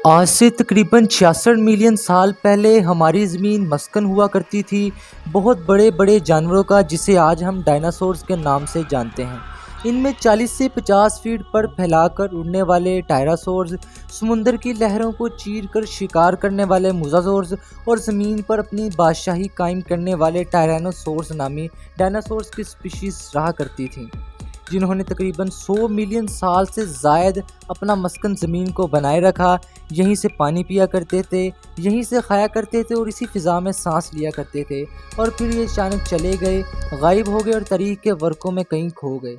आज से तकरीबन 66 मिलियन साल पहले हमारी ज़मीन मस्कन हुआ करती थी बहुत बड़े बड़े जानवरों का, जिसे आज हम डायनासोर्स के नाम से जानते हैं। इनमें 40 से 50 फीट पर फैलाकर उड़ने वाले टायरासोर्स, समुंदर की लहरों को चीरकर शिकार करने वाले मोसासोर्स और ज़मीन पर अपनी बादशाही कायम करने वाले टायरानोसोर्स नामी डायनासोर्स की स्पीशीज़ रहा करती थीं, जिन्होंने तकरीबन 100 मिलियन साल से ज़ायद अपना मस्कन ज़मीन को बनाए रखा। यहीं से पानी पिया करते थे, यहीं से खाया करते थे और इसी फ़िज़ा में सांस लिया करते थे, और फिर ये अचानक चले गए, गायब हो गए और तारीख़ के वर्कों में कहीं खो गए।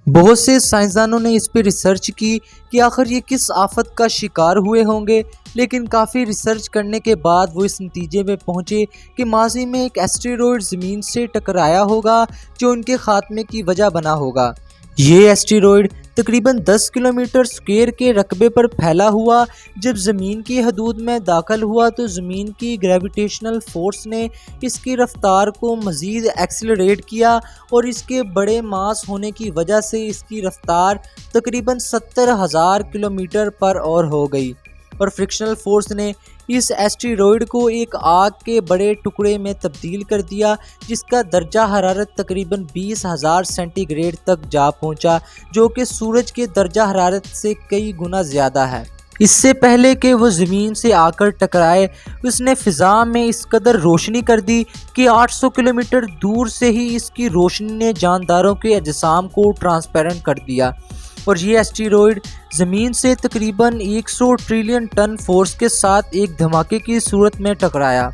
बहुत से साइंसदानों ने इस पर रिसर्च की कि आखिर ये किस आफत का शिकार हुए होंगे, लेकिन काफ़ी रिसर्च करने के बाद वो इस नतीजे में पहुँचे कि माजी में एक एस्टेरॉयड ज़मीन से टकराया होगा जो उनके ख़ात्मे की वजह बना होगा। ये एस्टेरॉयड तकरीबन 10 किलोमीटर स्क्वायर के रकबे पर फैला हुआ जब ज़मीन की हदूद में दाखिल हुआ तो ज़मीन की ग्रेविटेशनल फोर्स ने इसकी रफ्तार को मज़ीद एक्सेलरेट किया और इसके बड़े मास होने की वजह से इसकी रफ्तार तकरीबन 70,000 किलोमीटर पर और हो गई, और फ्रिक्शनल फोर्स ने इस एस्टेरॉयड को एक आग के बड़े टुकड़े में तब्दील कर दिया जिसका दर्जा हरारत तकरीबन 20,000 सेंटीग्रेड तक जा पहुंचा, जो कि सूरज के दर्जा हरारत से कई गुना ज़्यादा है। इससे पहले कि वो ज़मीन से आकर टकराए, उसने फ़िज़ा में इस कदर रोशनी कर दी कि 800 किलोमीटर दूर से ही इसकी रोशनी ने जानदारों के अजसाम को ट्रांसपेरेंट कर दिया, और ये एस्टेरॉयड ज़मीन से तकरीबन 100 ट्रिलियन टन फोर्स के साथ एक धमाके की सूरत में टकराया,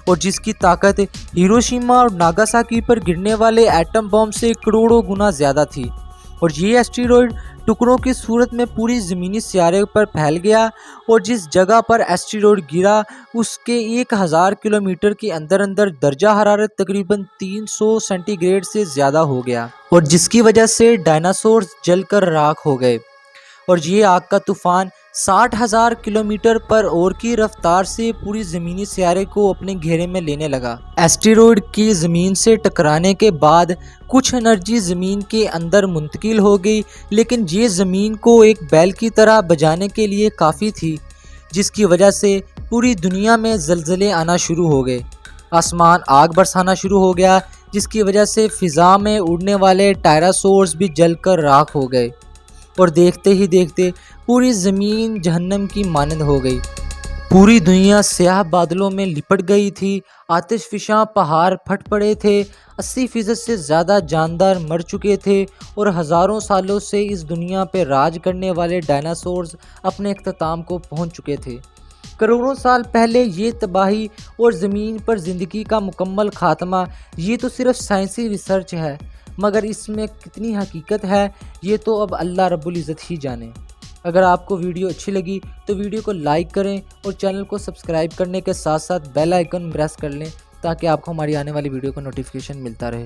और जिसकी ताकत हिरोशिमा और नागासाकी पर गिरने वाले एटम बम से करोड़ों गुना ज़्यादा थी। और ये एस्टेरॉयड टुकड़ों की सूरत में पूरी ज़मीनी सियारे पर फैल गया, और जिस जगह पर एस्टेरॉयड गिरा उसके 1000 किलोमीटर के अंदर अंदर दर्जा हरारत तकरीबन 300 सेंटीग्रेड से ज़्यादा हो गया, और जिसकी वजह से डायनासोर्स जलकर राख हो गए। और ये आग का तूफ़ान 60,000 किलोमीटर पर और की रफ्तार से पूरी ज़मीनी सियारे को अपने घेरे में लेने लगा। एस्टेरॉयड की ज़मीन से टकराने के बाद कुछ एनर्जी ज़मीन के अंदर मुंतकिल हो गई, लेकिन ये ज़मीन को एक बैल की तरह बजाने के लिए काफ़ी थी, जिसकी वजह से पूरी दुनिया में ज़लज़ले आना शुरू हो गए। आसमान आग बरसाना शुरू हो गया, जिसकी वजह से फ़िज़ा में उड़ने वाले टायरासोर्स भी जलकर राख हो गए, और देखते ही देखते पूरी ज़मीन जहन्नम की मानंद हो गई। पूरी दुनिया स्याह बादलों में लिपट गई थी, आतिशफ़िशां पहाड़ फट पड़े थे, 80% से ज़्यादा जानदार मर चुके थे, और हज़ारों सालों से इस दुनिया पर राज करने वाले डायनासोर्स अपने इख्तिताम को पहुंच चुके थे। करोड़ों साल पहले ये तबाही और ज़मीन पर ज़िंदगी का मुकम्मल ख़ात्मा, ये तो सिर्फ़ साइंसी रिसर्च है, मगर इसमें कितनी हकीकत है ये तो अब अल्लाह रब्बुल इज़्ज़त ही जाने। अगर आपको वीडियो अच्छी लगी तो वीडियो को लाइक करें और चैनल को सब्सक्राइब करने के साथ साथ बेल आइकन प्रेस कर लें, ताकि आपको हमारी आने वाली वीडियो का नोटिफिकेशन मिलता रहे।